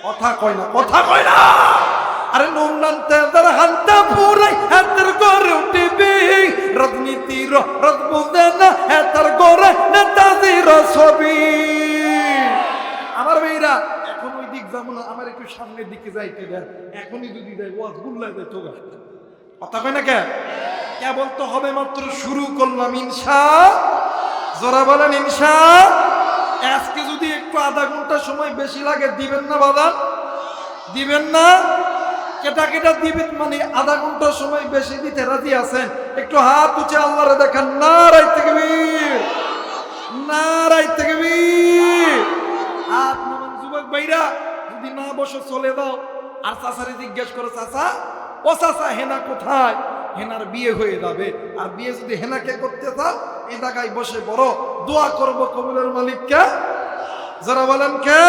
কথা কয় না, কথা কয় না। আরে নুনান্তে দর হান্তা পুরাই হাতের গড়ে উঠিবি রাজনীতির রদ বুঝে না হাতের গড়ে নেতাজির ছবি। আমার ভাইরা এখন ওই দিক যাবো না, আমার একটু সামনের দিকে যাইতে দেন। এখনই যদি যাই ওয়াজ গুল্লায় যাই তো কথা কয় না কে? কেবল তো হবে মাত্র শুরু করলাম ইনশা। জোরা বলেন ইনশা। আজকে যদি একটু আধা ঘন্টা সময় বেশি লাগে দিবেন না বাদান? দিবেন না? কেটা কেটা দিবেন, মানে আধা ঘন্টা সময় বেশি দিতে রাজি আছেন? একটু হাত উঁচে আল্লাহরে দেখান। নারায়ে তাকবীর, নারায়ে তাকবীর। হাত নামান যুবক ভাইরা, যদি না বসে চলে দাও। আর চাচারে জিজ্ঞেস করো, চাচা ও চাচা হেনা কোথায়? হেনার বিয়ে হয়ে যাবে। আর বিয়ে যদি হেনাকে করতে চাও এই জায়গায় বসে বড় দোয়া করবো কবুলের মালিককে। যারা বলেন কে?